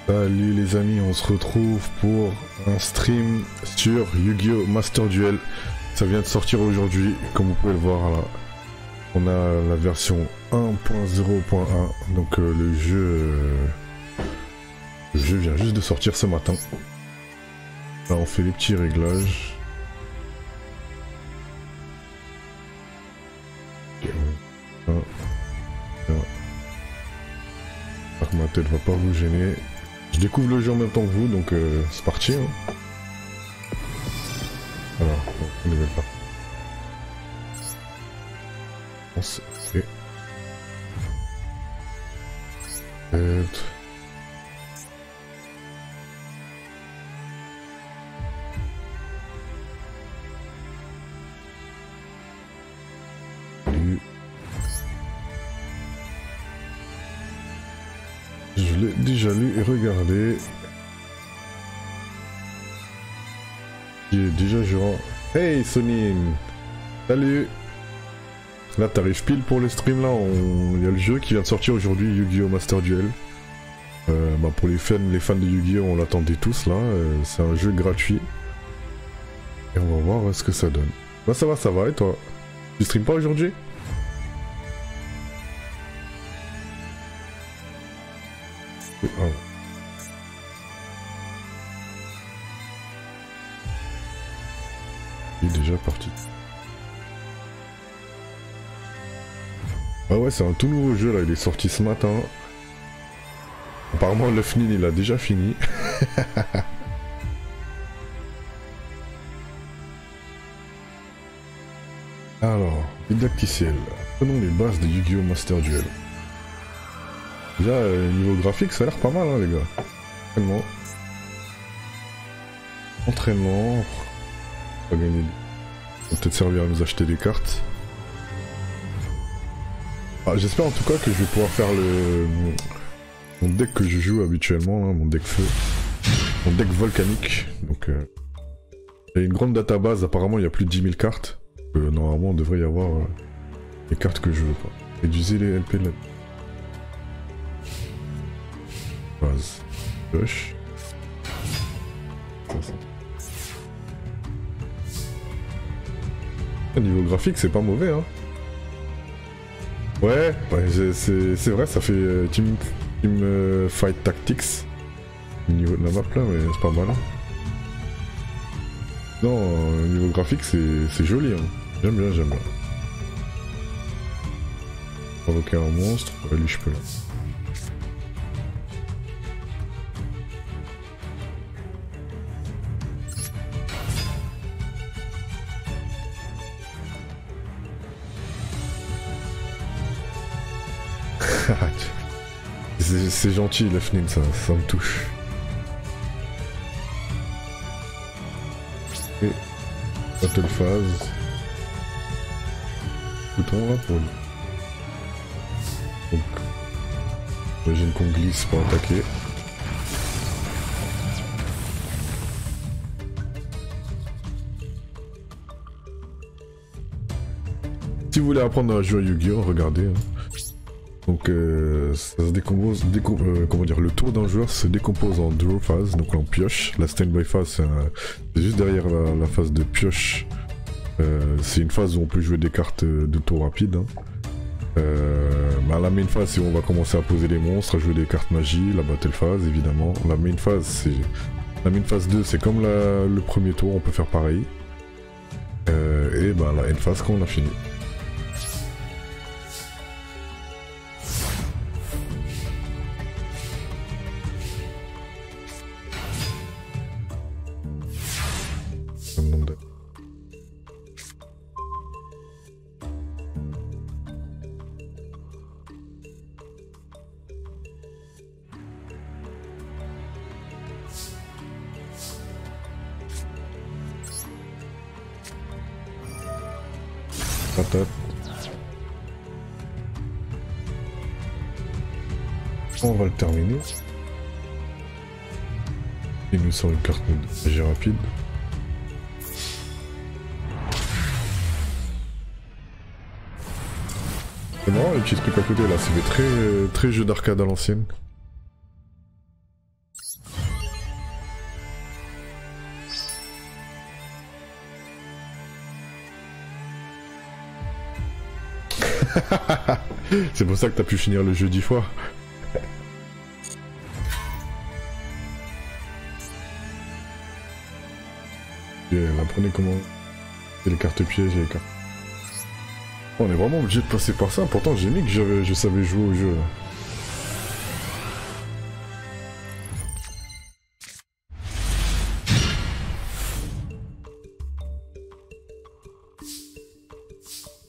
Salut les amis, on se retrouve pour un stream sur Yu-Gi-Oh! Master Duel. Ça vient de sortir aujourd'hui, comme vous pouvez le voir là. On a la version 1.0.1, donc le jeu vient juste de sortir ce matin. Là on fait les petits réglages. Ma tête va pas vous gêner. Je découvre le jeu en même temps que vous, donc c'est parti. Hein. Alors, on est là. Ok. Je l'ai déjà lu et regardé. Il est déjà genre... Hey Sonine! Salut! Là t'arrives pile pour le stream là, il y a le jeu qui vient de sortir aujourd'hui, Yu-Gi-Oh! Master Duel. Pour les fans de Yu-Gi-Oh! On l'attendait tous là, c'est un jeu gratuit. Et on va voir ce que ça donne. Bah ça va, et toi? Tu stream pas aujourd'hui? Oh. Il est déjà parti. Ah ouais, c'est un tout nouveau jeu là, il est sorti ce matin. Apparemment le FNIN il a déjà fini. Alors, didacticiel. Prenons les bases de Yu-Gi-Oh! Master Duel. Déjà, niveau graphique, ça a l'air pas mal, hein, les gars. Entraînement. Entraînement. On va gagner. Ça va peut-être servir à nous acheter des cartes. Ah, j'espère en tout cas que je vais pouvoir faire mon deck que je joue habituellement, là, mon deck feu. Mon deck volcanique. Donc, il y a une grande database, apparemment il y a plus de 10 000 cartes. Normalement, on devrait y avoir les cartes que je veux pas. Réduisez les LP de la... Base. Push. Niveau graphique, c'est pas mauvais, hein. Ouais, c'est vrai, ça fait Team Fight Tactics au niveau de la map là, mais c'est pas mal. Hein. Non, niveau graphique, c'est joli, hein. J'aime bien, j'aime bien. Provoquer un monstre, ouais, lui je peux là. C'est gentil le FNIN, ça me touche. Et battle phase. Bouton là pour lui. Donc, j'imagine qu'on glisse pour attaquer. Si vous voulez apprendre à jouer à Yu-Gi-Oh! Regardez. Hein. Donc ça se décompose, comment dire, le tour d'un joueur se décompose en draw phase, donc en pioche. La standby phase c'est juste derrière la phase de pioche. C'est une phase où on peut jouer des cartes de tour rapide. Hein. La main phase c'est où on va commencer à poser des monstres, à jouer des cartes magie, la battle phase évidemment. La main phase 2 c'est comme le premier tour, on peut faire pareil. Et la end phase quand on a fini. Patate. On va le terminer. Il nous sort une carte de magie rapide. C'est marrant les petits trucs à côté là, c'est des très jeux d'arcade à l'ancienne. C'est pour ça que t'as pu finir le jeu 10 fois. Apprenez comment... C'est les cartes pièges et les cartes... On est vraiment obligé de passer par ça, pourtant j'ai mis que je savais jouer au jeu.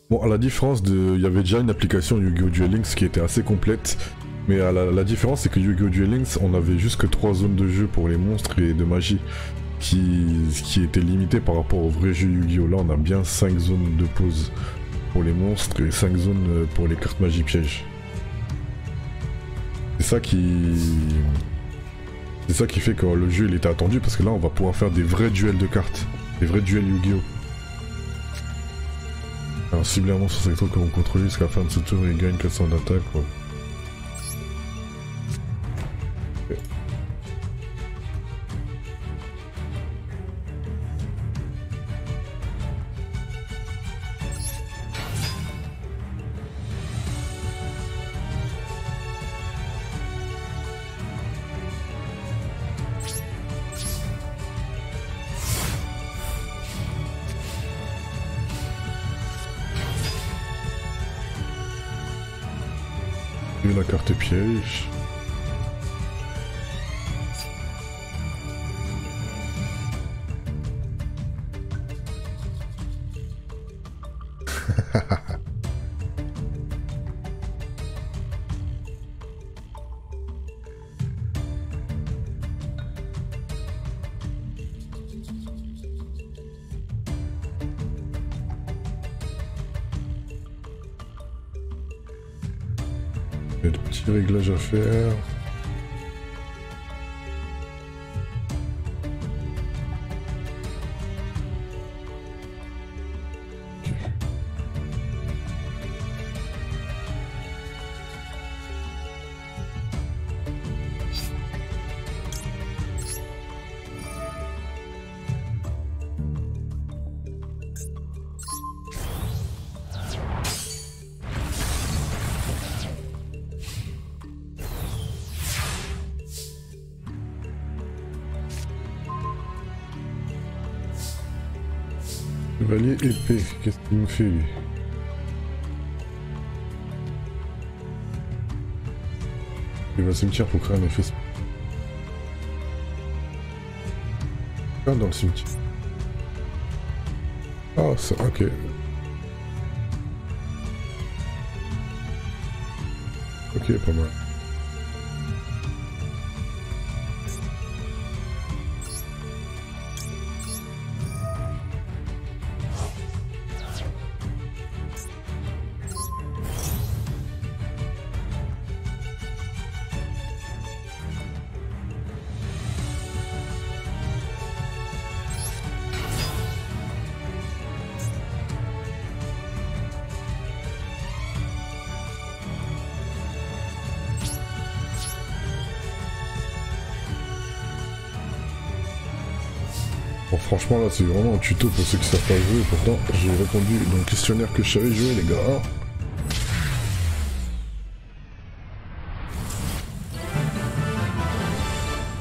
Bon, à la différence de... Il y avait déjà une application Yu-Gi-Oh! Duel Links qui était assez complète, mais la différence c'est que Yu-Gi-Oh! Duel Links, on avait juste que 3 zones de jeu pour les monstres et de magie, qui était limité par rapport au vrai jeu Yu-Gi-Oh! Là on a bien 5 zones de pause pour les monstres et 5 zones pour les cartes magie pièges. C'est ça qui fait que le jeu il était attendu, parce que là on va pouvoir faire des vrais duels de cartes, des vrais duels Yu-Gi-Oh! Alors cibler un monstre sur secteur que vous contrôlez jusqu'à la fin de ce tour et il gagne 400 d'attaque. Ouais. Okay. La carte piège. Il y a des petits réglages à faire. Chevalier épée, qu'est-ce qu'il me fait lui? Il va au cimetière pour créer un effet. Ah, dans le cimetière. Ah, ça, ok. Ok, pas mal. Bon, franchement là c'est vraiment un tuto pour ceux qui savent pas jouer, pourtant j'ai répondu dans le questionnaire que je savais jouer les gars.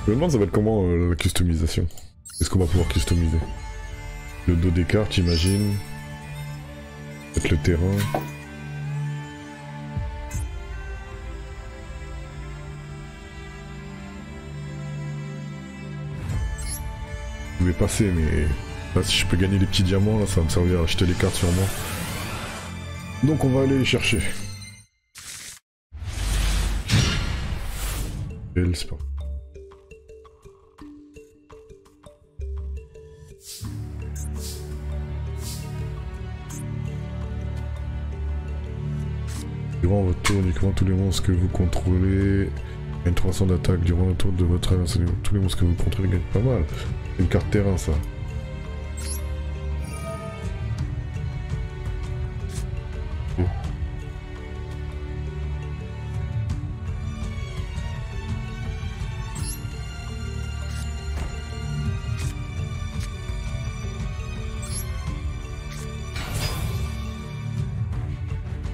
Je me demande ça va être comment la customisation. Est-ce qu'on va pouvoir customiser? Le dos des cartes j'imagine. Peut-être le terrain. Je vais passer, mais là si je peux gagner des petits diamants là ça va me servir à acheter les cartes sur moi. Donc on va aller les chercher. C'est pas... Durant votre tour, uniquement tous les monstres que vous contrôlez gagnent 300 d'attaque. Durant le tour de votre adversaire, tous les monstres que vous contrôlez gagnent pas mal. C'est une carte terrain ça.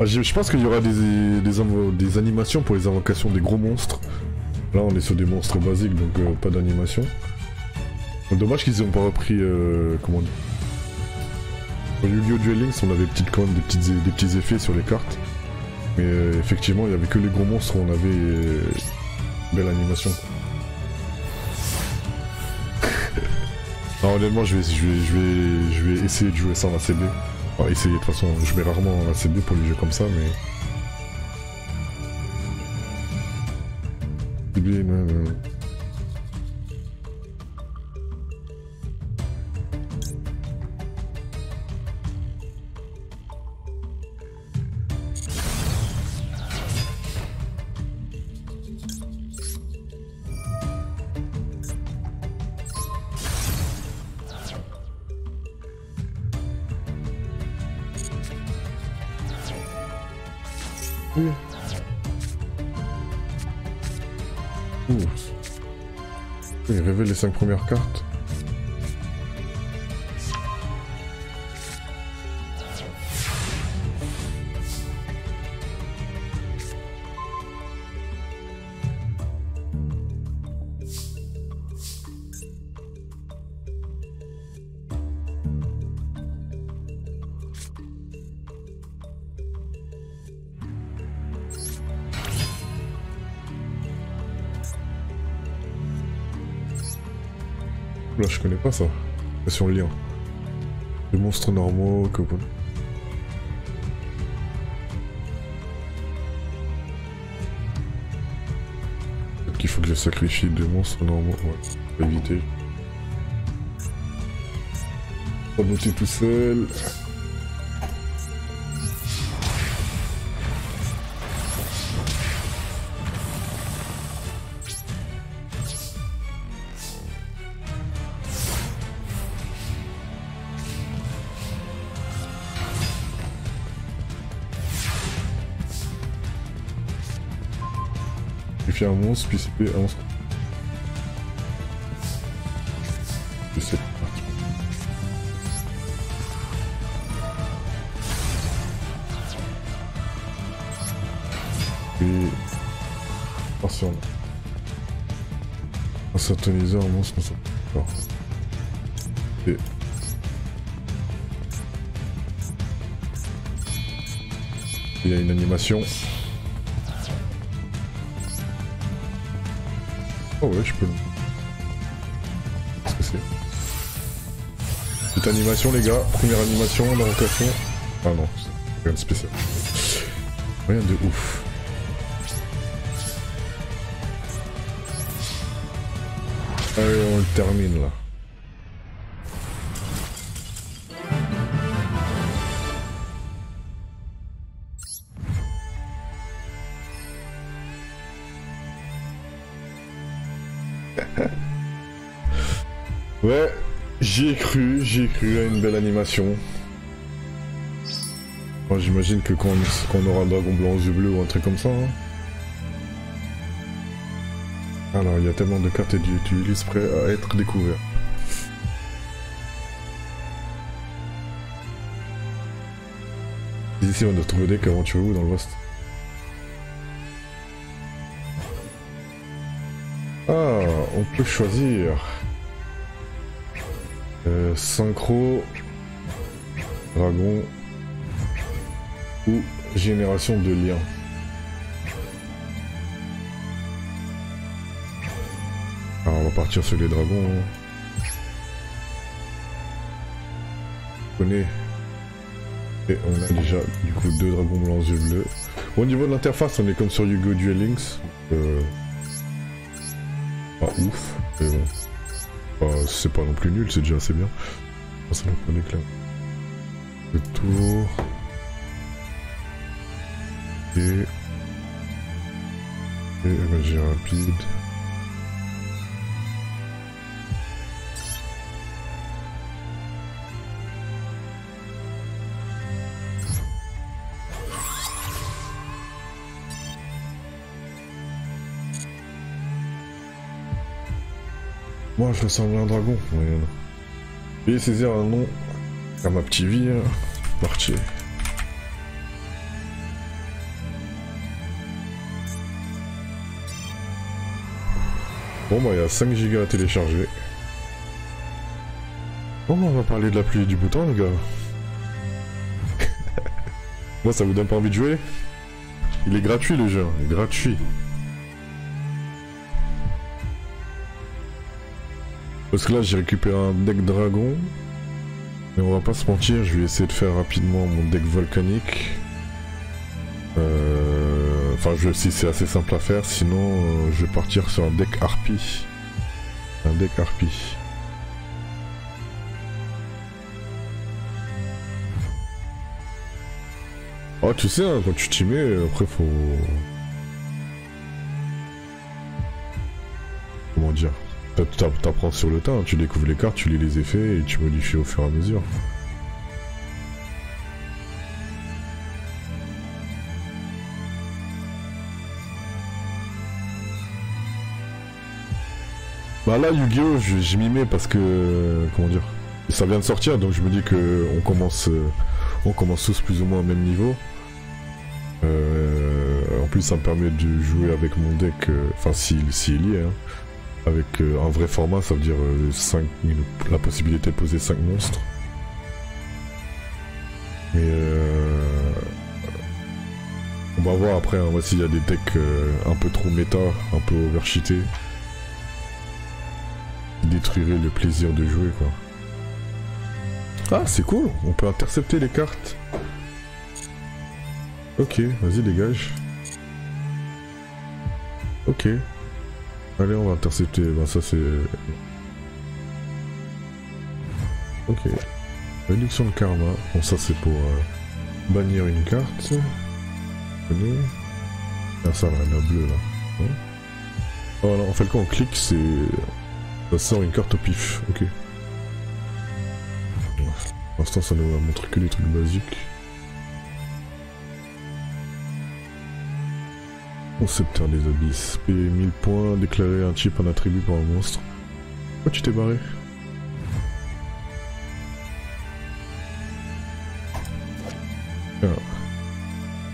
Ah, je pense qu'il y aura des animations pour les invocations des gros monstres. Là on est sur des monstres basiques donc pas d'animation. Dommage qu'ils n'ont pas repris comment dire. Sur Yu-Gi-Oh! Duel Links on avait quand même des petits effets sur les cartes. Mais effectivement il n'y avait que les gros monstres où on avait belle animation. Non, honnêtement je vais essayer de jouer ça en ACB. Enfin essayer de toute façon je vais rarement en ACB pour les jeux comme ça mais... Oui. Il révèle les 5 premières cartes. Là je connais pas ça. Sur le lien. Les monstres normaux, que bon. Peut-être qu'il faut que je sacrifie 2 monstres normaux. Ouais, pour éviter. Pas monter tout seul. Sacrifier un monstre, puis CP un monstre. Je sais pas. Et... attention. Un synthoniseur, un monstre, non, ça. Alors. Et... il y a une animation. Oh ouais, je peux le... qu'est-ce que c'est? Petite animation les gars, première animation d'invocation. Ah non, rien de spécial. Rien de ouf. Allez, on le termine là. Ouais, j'y ai cru à une belle animation. Moi j'imagine que quand on aura un dragon blanc aux yeux bleus ou un truc comme ça. Hein. Alors il y a tellement de cartes et d'utilises prêts à être découverts. Ici on doit trouver des cartes, tu veux où dans le Lost? Ah, on peut choisir. Synchro, dragon ou génération de liens. Alors on va partir sur les dragons. On connaît. Et on a déjà du coup 2 dragons blancs aux yeux bleus. Au niveau de l'interface on est comme sur Yu-Gi-Oh! Duel Links. Pas ouf, mais bon. C'est pas non plus nul, c'est déjà assez bien. Ça nous prend des le tour. Et magie rapide. Moi je ressemble à un dragon. Veuillez saisir un nom à ma petite vie. Parti. Bon bah il y a 5 gigas à télécharger. Bon bah on va parler de la pluie et du beau temps les gars. Moi ça vous donne pas envie de jouer? Il est gratuit le jeu, il est gratuit. Parce que là j'ai récupéré un deck dragon. Mais on va pas se mentir, je vais essayer de faire rapidement mon deck volcanique. Enfin si c'est assez simple à faire, sinon je vais partir sur un deck harpie. Un deck harpie. Oh tu sais, hein, quand tu t'y mets, après faut... Comment dire? T'apprends sur le tas, hein, tu découvres les cartes, tu lis les effets et tu modifies au fur et à mesure. Bah là Yu-Gi-Oh je m'y mets parce que... comment dire? Ça vient de sortir donc je me dis que on commence tous plus ou moins au même niveau. En plus ça me permet de jouer avec mon deck, enfin s'il y est, hein, avec un vrai format, ça veut dire 5, la possibilité de poser 5 monstres. Mais on va voir après, hein, s'il y a des decks un peu trop méta, un peu overcheatés, qui détruiraient le plaisir de jouer quoi. Ah c'est cool, on peut intercepter les cartes. Ok, vas-y dégage. Ok. Allez on va intercepter, bah ça c'est... Ok. Réduction de karma, bon ça c'est pour bannir une carte. Ah ça là, la bleue là. Hein, oh non, en fait quand on clique c'est... ça sort une carte au pif, ok. Pour l'instant ça nous va montrer que des trucs basiques. Concepteur des abysses. Payer 1000 points, déclarer un chip en attribut pour un monstre. Pourquoi tu t'es barré?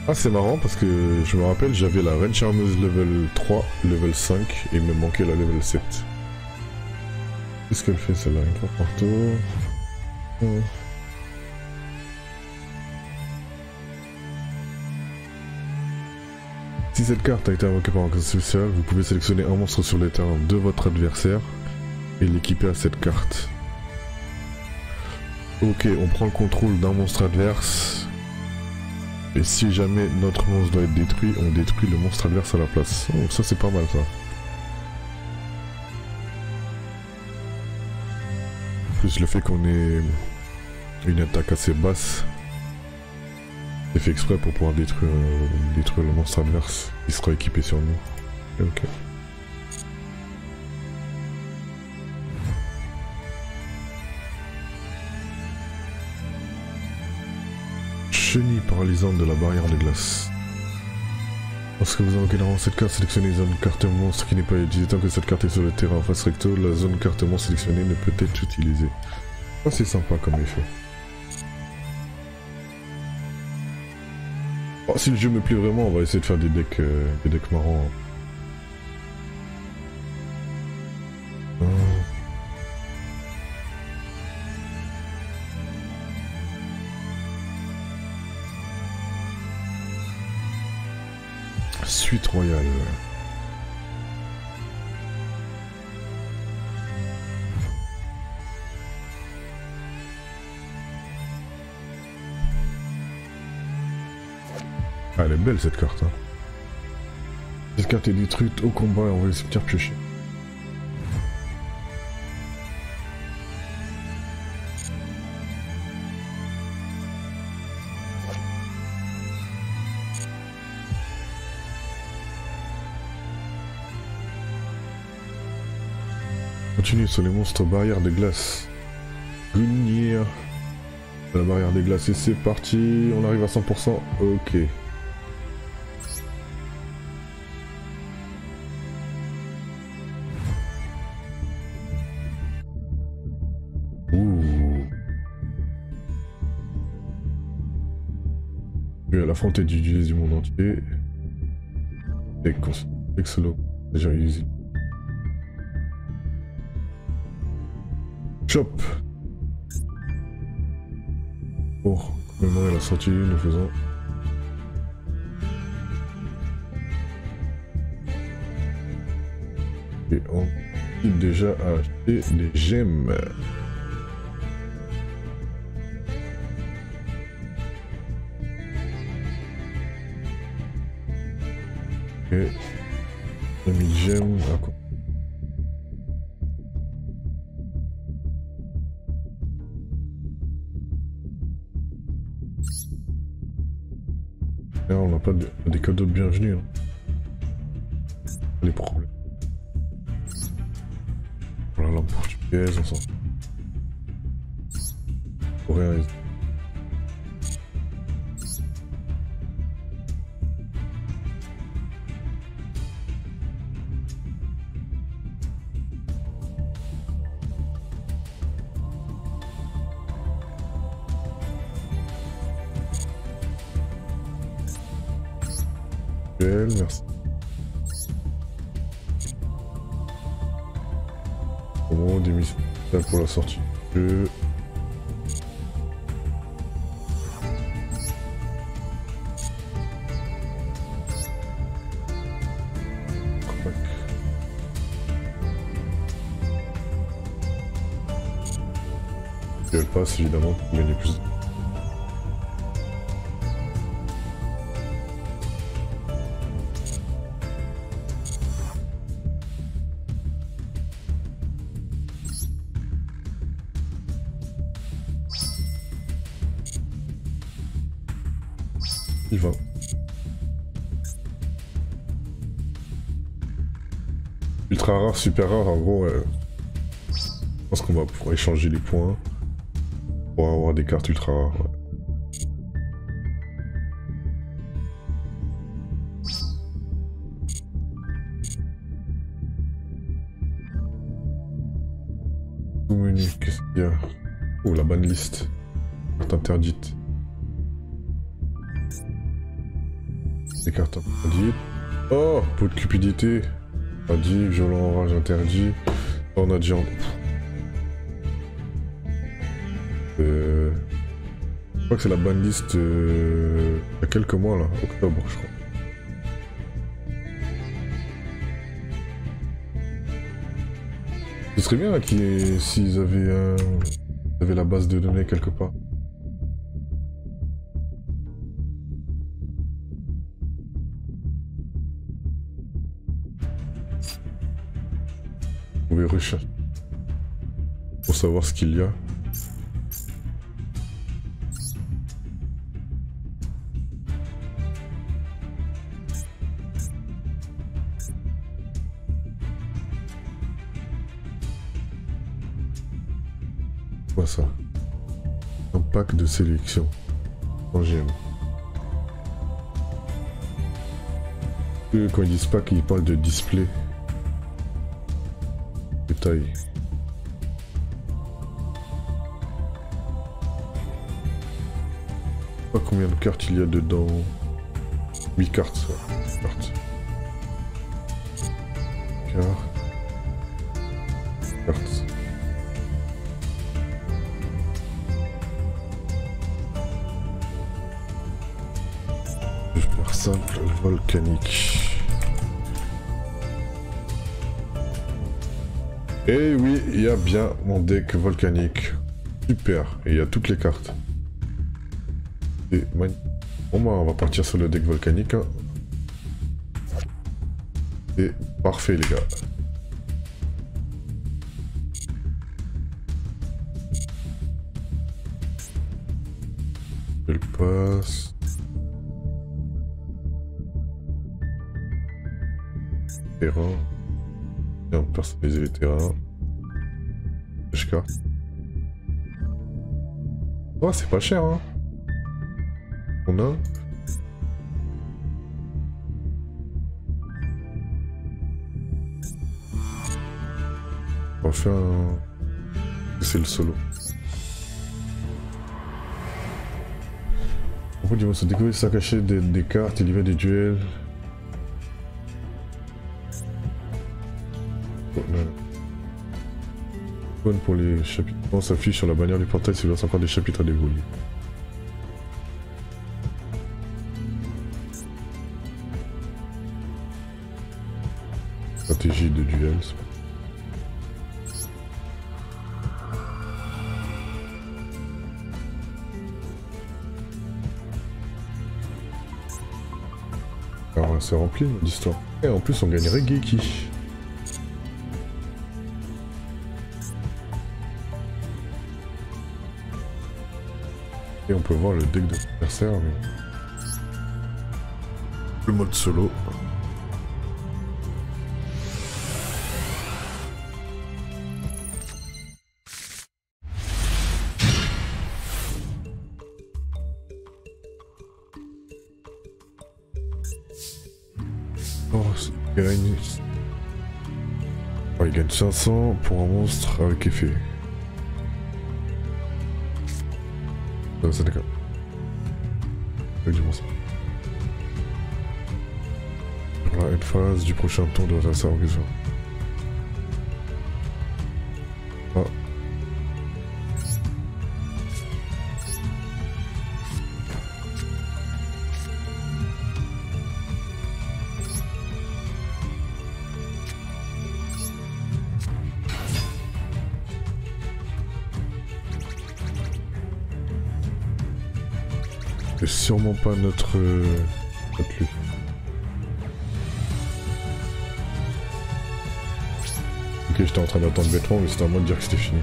Ah c'est marrant parce que je me rappelle j'avais la Reine Charmeuse level 3, level 5 et il me manquait la level 7. Qu'est-ce qu'elle fait celle-là? Une fois par tour. Si cette carte a été invoquée par un classe spécial, vous pouvez sélectionner un monstre sur le terrain de votre adversaire et l'équiper à cette carte. Ok, on prend le contrôle d'un monstre adverse. Et si jamais notre monstre doit être détruit, on détruit le monstre adverse à la place. Oh, ça c'est pas mal ça. En plus le fait qu'on ait une attaque assez basse, c'est fait exprès pour pouvoir détruire le monstre adverse qui sera équipé sur nous. Ok. Chenille paralysante de la barrière de glace. Lorsque vous invoquez normalement cette carte, sélectionnez une zone carte monstre qui n'est pas utilisée. Tant que cette carte est sur le terrain en face recto, la zone carte monstre sélectionnée ne peut être utilisée. Ça c'est sympa comme effet. Oh, si le jeu me plaît vraiment, on va essayer de faire des decks marrants. Suite royale. Ah, elle est belle cette carte. Hein. Cette carte est détruite au combat et on va le cimetière piocher. Continue sur les monstres barrières de glace. Gunir. La barrière des glaces et c'est parti. On arrive à 100%. Ok. Puis à l'affronter du dieu du monde entier. Et solo. Déjà easy. Shop. Pour commémorer la sortie, nous faisons. Et on a déjà acheté des gemmes. Ok. On a mis gemmes. Là, on n'a pas des cadeaux de bienvenue. Hein. Les problèmes. Voilà, langue portugaise, on s'en fout. Coréen. Merci. Comment des missions pour la sortie du jeu. Elle passe évidemment pour gagner plus. Il va. Ultra rare, super rare, en gros, je pense qu'on va pouvoir échanger les points pour avoir des cartes ultra rares. Ouais. Tout menu, qu'est-ce qu'il y a? Oh, la ban list. Carte interdite. Des cartes interdites. Oh, pot de cupidité. Interdit, violent, orage interdit. On a déjà... Je crois que c'est la banlist il y a quelques mois là, octobre je crois. Ce serait bien là s'ils avaient la base de données quelque part. Vous pouvez rechercher pour savoir ce qu'il y a. Quoi ça? Un pack de sélection en GM. Quand ils disent pack, ils parlent de display. Détail. Je sais pas combien de cartes il y a dedans. 8 cartes, ça. Cartes. Cartes. Je vais faire simple, volcanique. Et oui, il y a bien mon deck volcanique. Super, et il y a toutes les cartes. Et bon bah on va partir sur le deck volcanique. Hein. C'est parfait les gars. Je le passe. Terrain. Bien personnaliser les terrains. Carte. Oh, c'est pas cher hein. On a. On va faire un... C'est le solo. En fait, ils vont se découvrir ça caché des cartes, il y avait des duels. icône pour les chapitres s'affiche sur la bannière du portail s'il reste encore des chapitres à dérouler. Stratégie de duel. Alors c'est rempli l'histoire. Et en plus on gagnerait Geiki. Et on peut voir le deck de l'adversaire. Mais... le mode solo. Oh, il gagne 500 pour un monstre avec effet. C'est d'accord. Avec du monstre. Sur la phase du prochain tour de l'adversaire en question. Ah. C'est sûrement pas notre lutte. Ok, j'étais en train d'attendre bêtement, mais c'était à moi de dire que c'était fini.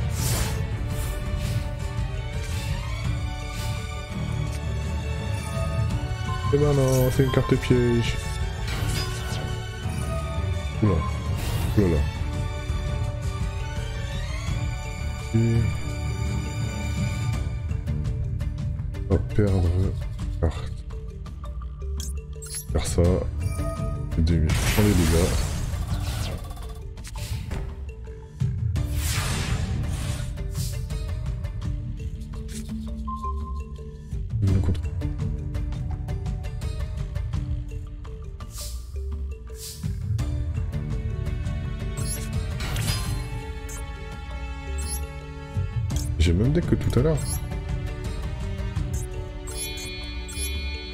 Et ben non, c'est une carte piège. Oula. Oula. Et... on va perdre carte. Faire ça. Et 2000. Prends les dégâts. J'ai le même deck que tout à l'heure.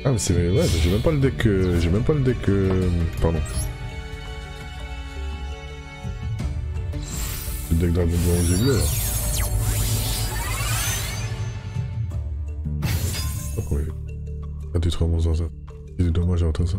Ah mais c'est... ouais, j'ai même pas le deck... j'ai même pas le deck... pardon. Le deck Dragon Ball Z bleu là. Oh ouais. Ah, détruire mon Zaza. Il est dommage à ça.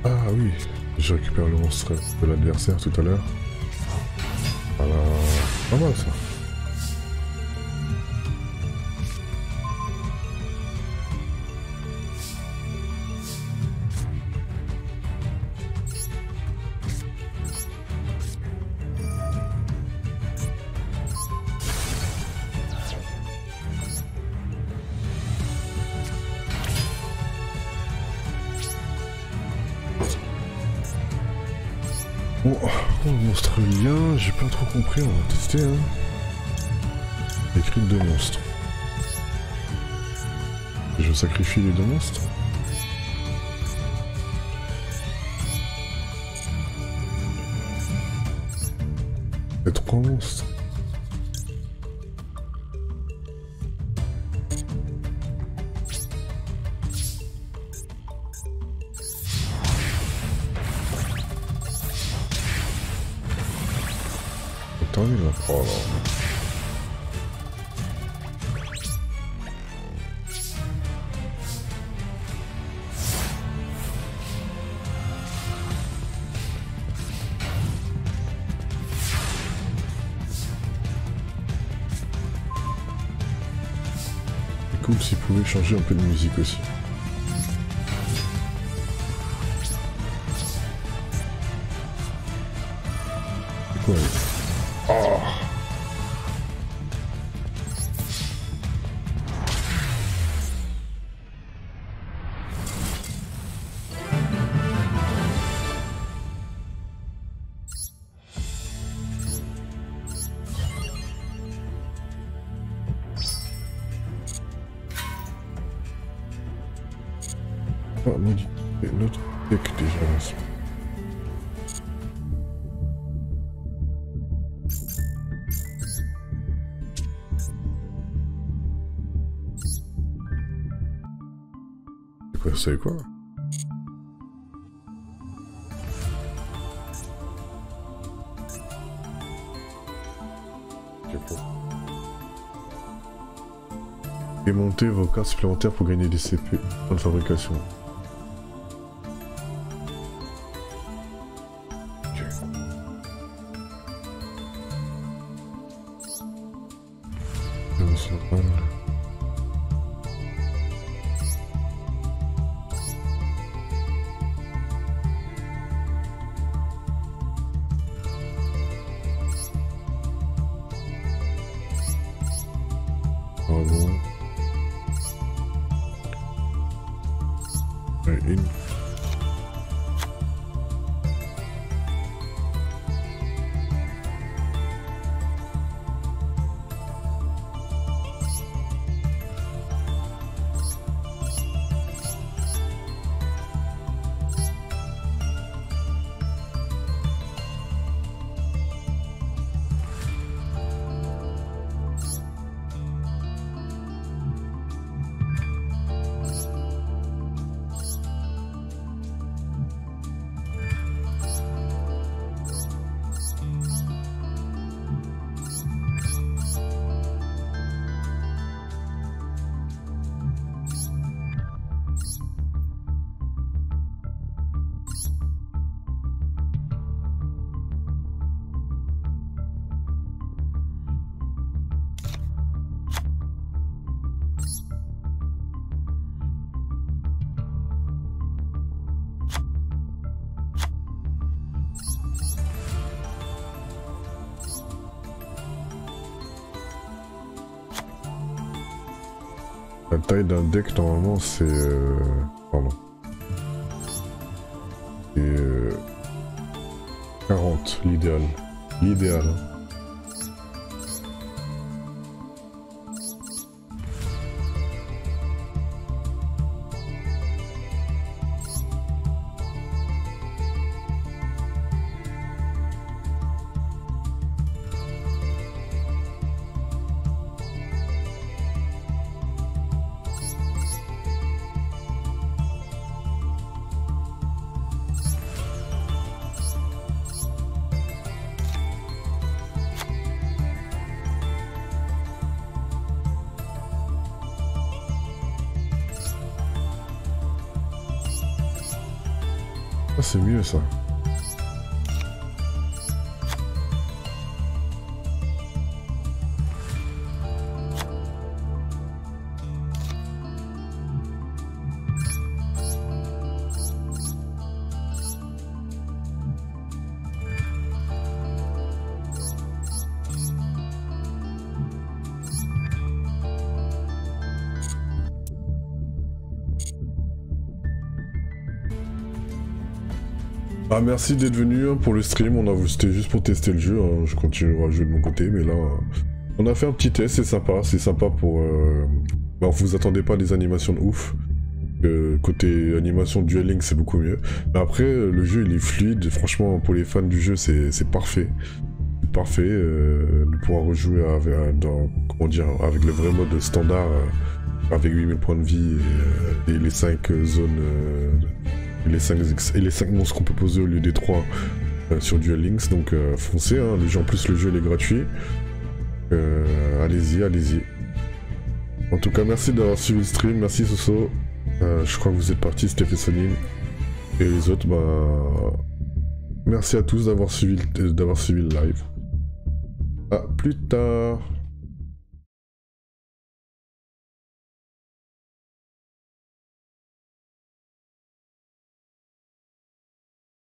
Ah oui, je récupère le monstre de l'adversaire tout à l'heure. Voilà, pas mal ça. Bon, oh, monstre lien, j'ai pas trop compris, on va tester hein. Écrit deux monstres. Je sacrifie les deux monstres. Il y a trois monstres. Oh là. C'est cool s'il pouvait changer un peu de musique aussi. C'est quoi oh. pas modifier notre deck déjà. C'est quoi, vous savez quoi? Démonter vos cartes supplémentaires pour gagner des CP dans la fabrication. Ok. Pardon. Ouais, une. La taille d'un deck normalement c'est pardon. C'est 40 l'idéal. L'idéal. Hein. Ah, c'est mieux ça. Ah, merci d'être venu hein, pour le stream, c'était juste pour tester le jeu, hein. Je continuerai à jouer de mon côté, mais là, on a fait un petit test, c'est sympa pour... Bah, vous attendez pas des animations de ouf, côté animation Duel Links c'est beaucoup mieux, mais après, le jeu il est fluide, franchement pour les fans du jeu c'est parfait, c'est parfait de pouvoir rejouer comment dire, avec le vrai mode standard, avec 8000 points de vie et les 5 zones... et les 5 monstres qu'on peut poser au lieu des 3 sur Duel Links, donc foncez, hein, en plus le jeu il est gratuit, allez-y, allez-y. En tout cas merci d'avoir suivi le stream, merci Soso, je crois que vous êtes partis, Stephenine, et les autres, bah... Merci à tous d'avoir suivi le live. À plus tard.